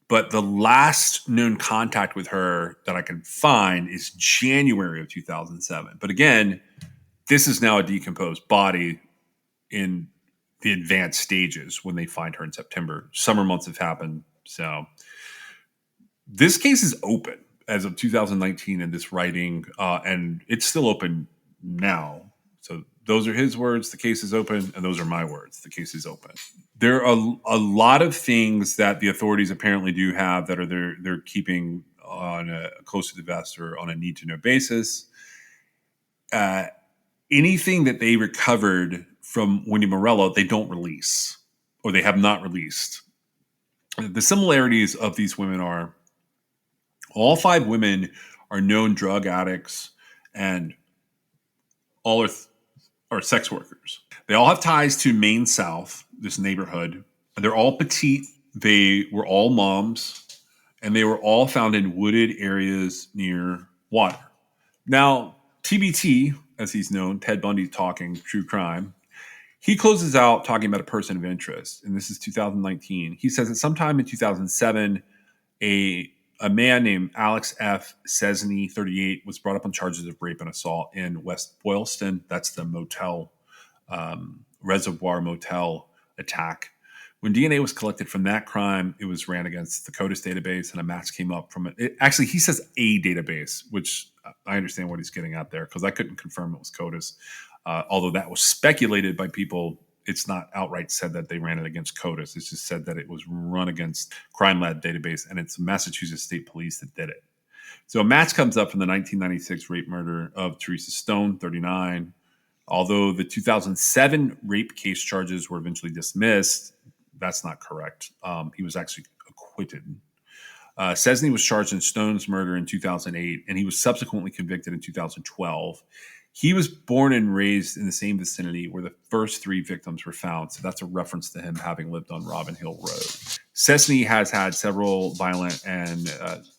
but the last known contact with her that I can find is January of 2007. But again, this is now a decomposed body in the advanced stages when they find her in September. Summer months have happened. So this case is open as of 2019 in this writing, and it's still open now. So those are his words. The case is open, and those are my words. The case is open. There are a lot of things that the authorities apparently do have that are they're keeping on a close to the vest or on a need to know basis. Anything that they recovered from Wendy Morello, they don't release, or they have not released. The similarities of these women are all 5 women are known drug addicts, and all are sex workers. They all have ties to Maine South, this neighborhood. They're all petite. They were all moms, and they were all found in wooded areas near water. Now, TBT, as he's known, Ted Bundy talking true crime, he closes out talking about a person of interest, and this is 2019. He says that sometime in 2007, a man named Alex F. Cesny, 38, was brought up on charges of rape and assault in West Boylston. That's the motel, Reservoir Motel attack. When DNA was collected from that crime, it was ran against the CODIS database, and a match came up from it. Actually, he says a database, which I understand what he's getting at there, because I couldn't confirm it was CODIS. Although that was speculated by people, it's not outright said that they ran it against CODIS. It's just said that it was run against Crime Lab database, and it's Massachusetts State Police that did it. So a match comes up from the 1996 rape murder of Teresa Stone, 39. Although the 2007 rape case charges were eventually dismissed, that's not correct. He was actually acquitted. Cesny was charged in Stone's murder in 2008, and he was subsequently convicted in 2012. He was born and raised in the same vicinity where the first 3 victims were found, so that's a reference to him having lived on Robin Hill Road. Cesny has had several violent and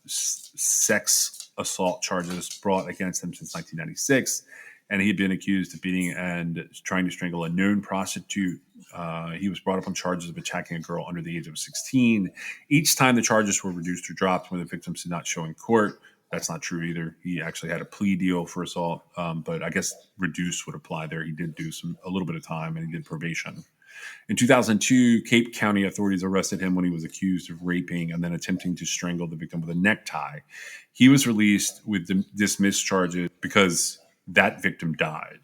sex assault charges brought against him since 1996, and he had been accused of beating and trying to strangle a known prostitute. He was brought up on charges of attacking a girl under the age of 16. Each time the charges were reduced or dropped when the victims did not show in court. That's not true either. He actually had a plea deal for assault, but I guess reduced would apply there. He did do a little bit of time, and he did probation. In 2002, Cape County authorities arrested him when he was accused of raping and then attempting to strangle the victim with a necktie. He was released with dismissed charges because that victim died.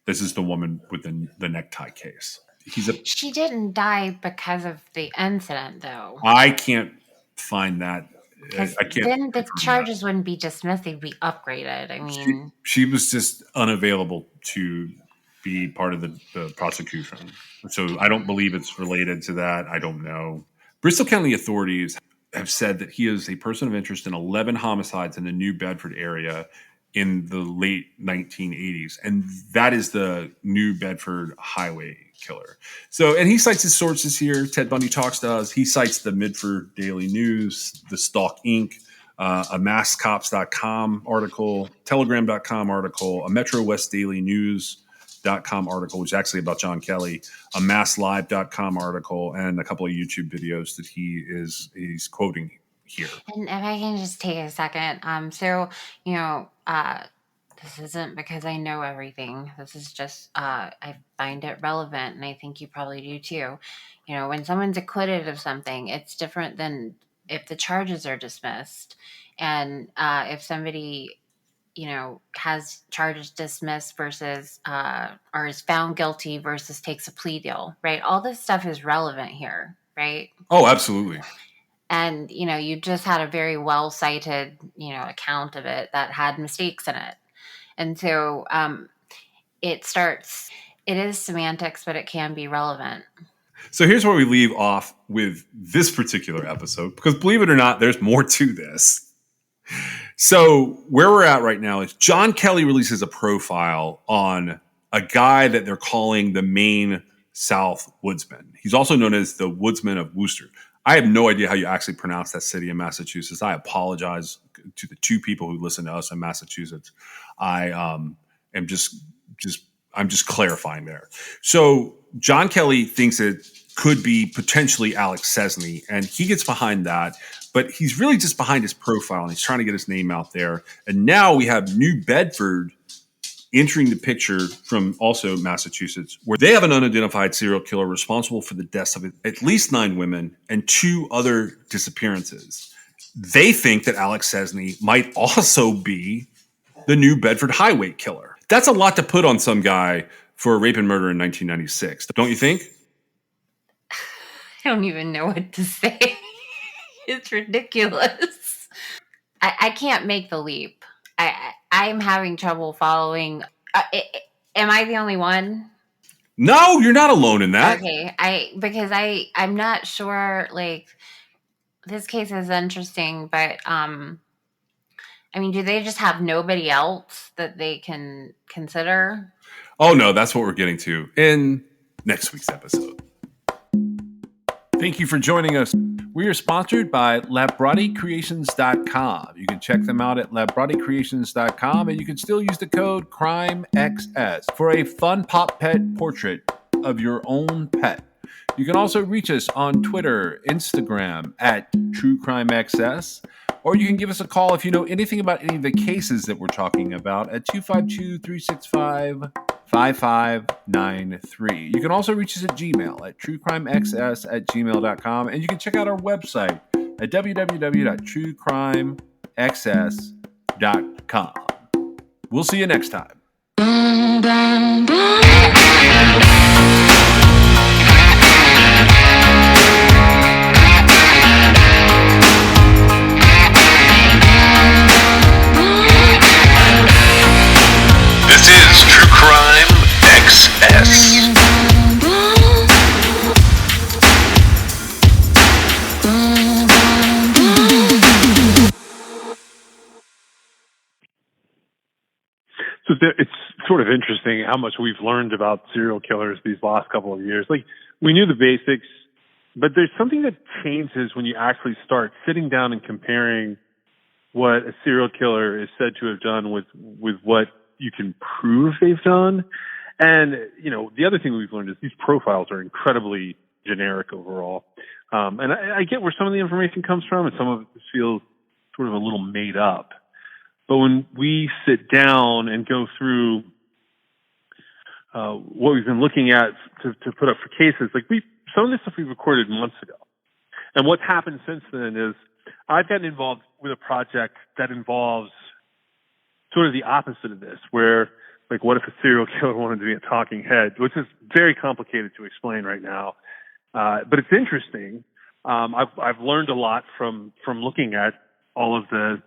This is the woman with the necktie case. She didn't die because of the incident, though. I can't find that. Because I can't. then the charges wouldn't be dismissed; they'd be upgraded. I mean, she was just unavailable to be part of the prosecution, so I don't believe it's related to that. I don't know. Bristol County authorities have said that he is a person of interest in 11 homicides in the New Bedford area in the late 1980s, and that is the New Bedford highway killer. So, and he cites his sources here. Ted Bundy Talks does. He cites the Midford Daily News, the Stalk Inc., a masscops.com article, telegram.com article, a Metro West Daily News.com article, which is actually about John Kelly, a masslive.com article, and a couple of YouTube videos that he's quoting here. And if I can just take a second, this isn't because I know everything. This is just I find it relevant, and I think you probably do too. When someone's acquitted of something, it's different than if the charges are dismissed, and if somebody has charges dismissed versus or is found guilty versus takes a plea deal, right? All this stuff is relevant here, right? Oh, absolutely. And, you just had a very well cited, account of it that had mistakes in it. And so it starts, It is semantics, but it can be relevant. So here's where we leave off with this particular episode, because believe it or not, there's more to this. So where we're at right now is John Kelly releases a profile on a guy that they're calling the Maine South Woodsman. He's also known as the Woodsman of Worcester. I have no idea how you actually pronounce that city in Massachusetts. I apologize to the two people who listen to us in Massachusetts. I am just I'm just clarifying there. So John Kelly thinks it could be potentially Alex Cesny, and he gets behind that. But he's really just behind his profile, and he's trying to get his name out there. And now we have New Bedford entering the picture from also Massachusetts, where they have an unidentified serial killer responsible for the deaths of at least 9 women and 2 other disappearances. They think that Alex Cesny might also be the New Bedford highway killer. That's a lot to put on some guy for a rape and murder in 1996, don't you think? I don't even know what to say. It's ridiculous. I can't make the leap. I'm having trouble following. Am I the only one? No, you're not alone in that. Okay, I'm not sure. Like, this case is interesting, but I mean, do they just have nobody else that they can consider? Oh no, that's what we're getting to in next week's episode. Thank you for joining us. We are sponsored by LabrottieCreations.com. You can check them out at LabrottieCreations.com, and you can still use the code CRIMEXS for a fun pop pet portrait of your own pet. You can also reach us on Twitter, Instagram at TrueCrimeXS, or you can give us a call if you know anything about any of the cases that we're talking about at 252-365-5593. You can also reach us at Gmail at truecrimexs@gmail.com, and you can check out our website at www.truecrimexs.com. We'll see you next time. This is True Crime XS. So it's sort of interesting how much we've learned about serial killers these last couple of years. Like, we knew the basics, but there's something that changes when you actually start sitting down and comparing what a serial killer is said to have done with what you can prove they've done. And, you know, the other thing we've learned is these profiles are incredibly generic overall. And I get where some of the information comes from, and some of it feels sort of a little made up. But when we sit down and go through what we've been looking at to put up for cases, like some of this stuff we recorded months ago. And what's happened since then is I've gotten involved with a project that involves sort of the opposite of this, where, like, what if a serial killer wanted to be a talking head, which is very complicated to explain right now. But it's interesting. I've learned a lot from looking at all of the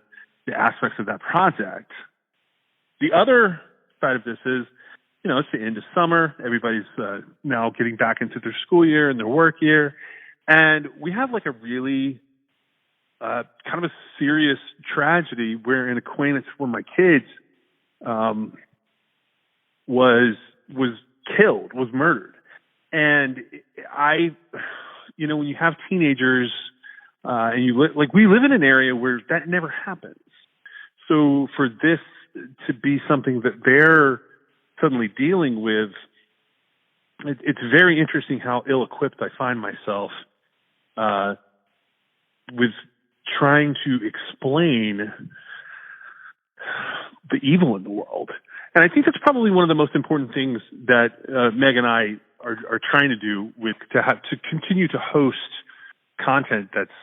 aspects of that project. The other side of this is, you know, it's the end of summer. Everybody's now getting back into their school year and their work year. And we have like a really kind of a serious tragedy where an acquaintance of one of my kids was killed, was murdered. And you know, when you have teenagers and we live in an area where that never happens. So for this to be something that they're suddenly dealing with, it's very interesting how ill-equipped I find myself with trying to explain the evil in the world. And I think that's probably one of the most important things that Meg and I are trying to do to continue to host content that's,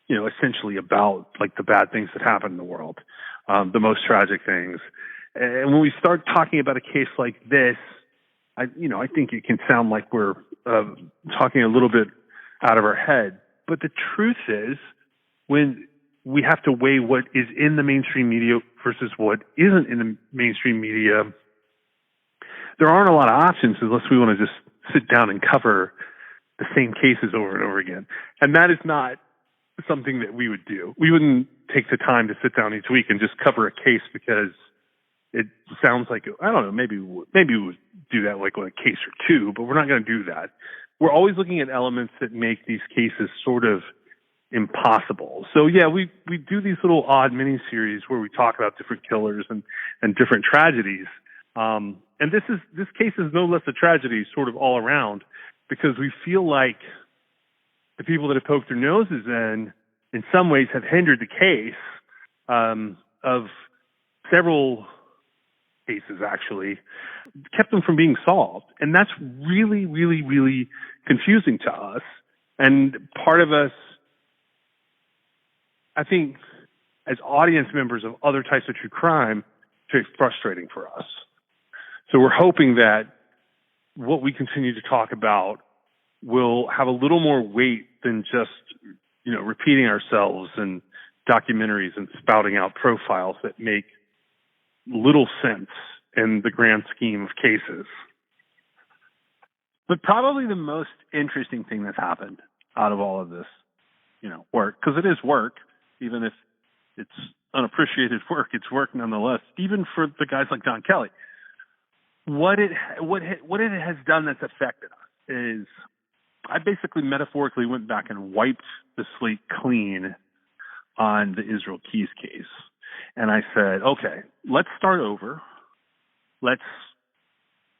you know, essentially about like the bad things that happen in the world, the most tragic things. And when we start talking about a case like this, I think it can sound like we're talking a little bit out of our head. But the truth is, when we have to weigh what is in the mainstream media versus what isn't in the mainstream media, there aren't a lot of options unless we want to just sit down and cover the same cases over and over again. And that is not something that we would do. We wouldn't take the time to sit down each week and just cover a case because it sounds like, I don't know, maybe we would do that like with a case or two, but we're not going to do that. We're always looking at elements that make these cases sort of impossible. So yeah, we do these little odd mini-series where we talk about different killers and different tragedies. And this case is no less a tragedy sort of all around, because we feel like the people that have poked their noses in some ways have hindered the case of several cases, actually, kept them from being solved. And that's really, really, really confusing to us. And part of us, I think, as audience members of other types of true crime, it's very frustrating for us. So we're hoping that what we continue to talk about will have a little more weight than just, repeating ourselves in documentaries and spouting out profiles that make little sense in the grand scheme of cases. But probably the most interesting thing that's happened out of all of this, work, because it is work, even if it's unappreciated work, it's work nonetheless, even for the guys like John Kelly. What it has done that's affected us is I basically metaphorically went back and wiped the slate clean on the Israel Keys case. And I said, okay, let's start over.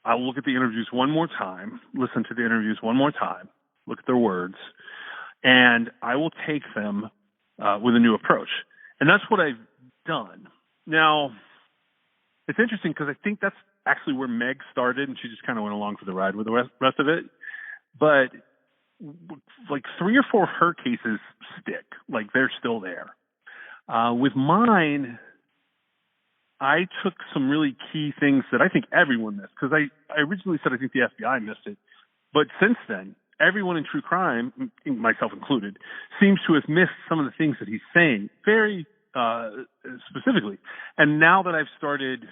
I'll look at the interviews one more time, listen to the interviews one more time, look at their words, and I will take them with a new approach. And that's what I've done. Now, it's interesting because I think that's actually where Meg started, and she just kind of went along for the ride with the rest of it. But like 3 or 4 of her cases stick. Like they're still there. With mine, I took some really key things that I think everyone missed, because I originally said I think the FBI missed it. But since then, everyone in true crime, myself included, seems to have missed some of the things that he's saying very specifically. And now that I've started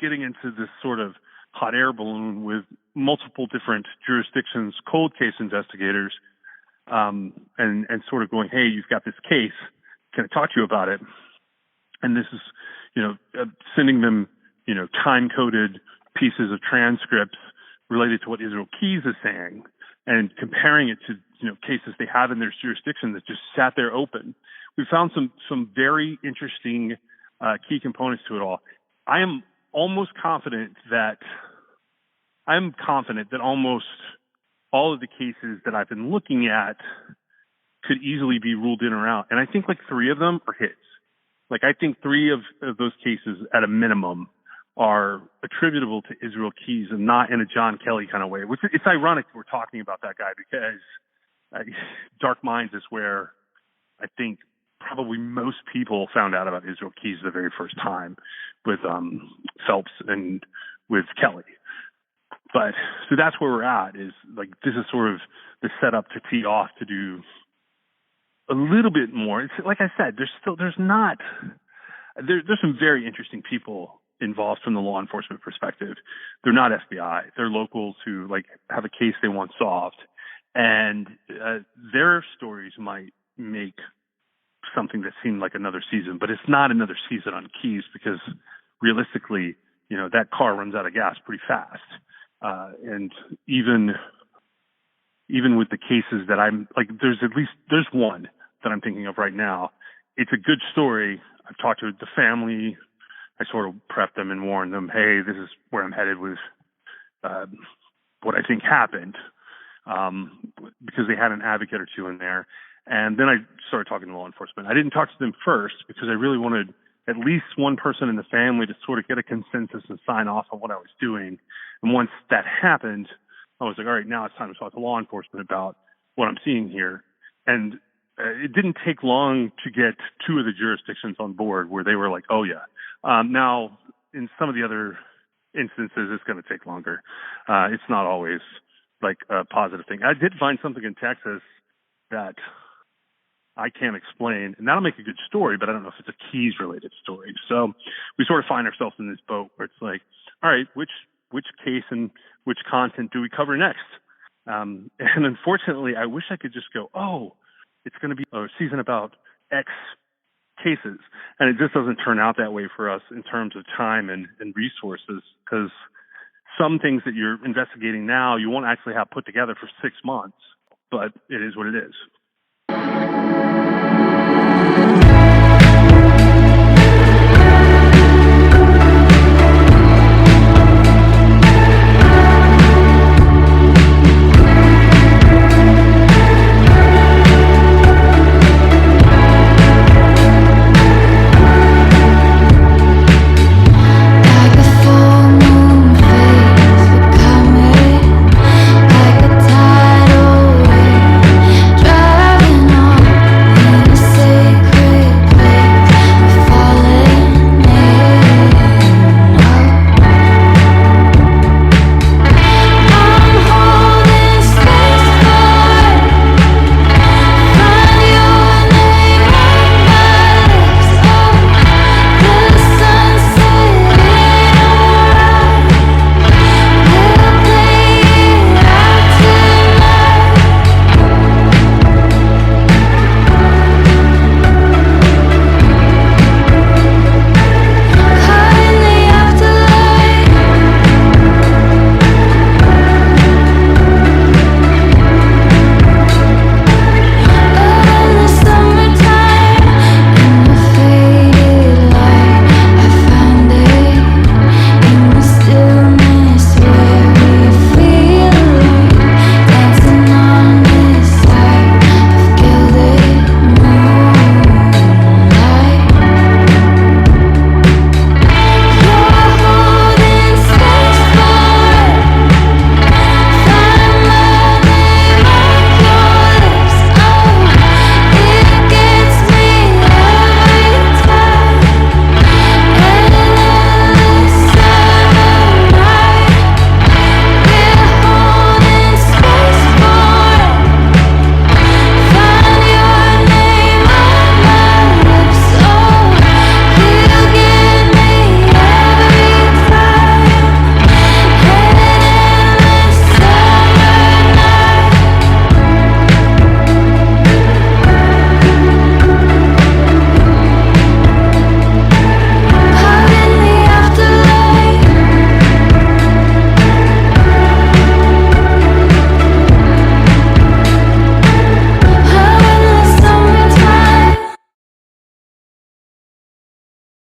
getting into this sort of hot air balloon with multiple different jurisdictions, cold case investigators, and sort of going, hey, you've got this case, can I talk to you about it? And this is, sending them, time-coded pieces of transcripts related to what Israel Keys is saying and comparing it to, cases they have in their jurisdiction that just sat there open. We found some very interesting key components to it all. I am confident that almost all of the cases that I've been looking at could easily be ruled in or out. And I think like 3 of them are hits. Like I think 3 of those cases at a minimum are attributable to Israel Keys and not in a John Kelly kind of way, which it's ironic we're talking about that guy because Dark Minds is where I think probably most people found out about Israel Keys the very first time with Phelps and with Kelly. But so that's where we're at, is like this is sort of the setup to tee off to do a little bit more. It's like I said, there's some very interesting people involved from the law enforcement perspective. They're not FBI. They're locals who like have a case they want solved, and their stories might make something that seemed like another season, but it's not another season on Keys because realistically, that car runs out of gas pretty fast. And even with the cases that I'm like, there's one that I'm thinking of right now. It's a good story. I've talked to the family. I sort of prepped them and warned them, hey, this is where I'm headed with what I think happened, because they had an advocate or two in there. And then I started talking to law enforcement. I didn't talk to them first because I really wanted at least one person in the family to sort of get a consensus and sign off on what I was doing. And once that happened, I was like, all right, now it's time to talk to law enforcement about what I'm seeing here. And it didn't take long to get 2 of the jurisdictions on board where they were like, oh, yeah. Now, in some of the other instances, it's going to take longer. It's not always like a positive thing. I did find something in Texas that I can't explain, and that'll make a good story, but I don't know if it's a Keys-related story. So we sort of find ourselves in this boat where it's like, all right, which which case and which content do we cover next? And unfortunately, I wish I could just go, oh, it's going to be a season about X cases. And it just doesn't turn out that way for us in terms of time and resources, because some things that you're investigating now, you won't actually have put together for 6 months, but it is what it is.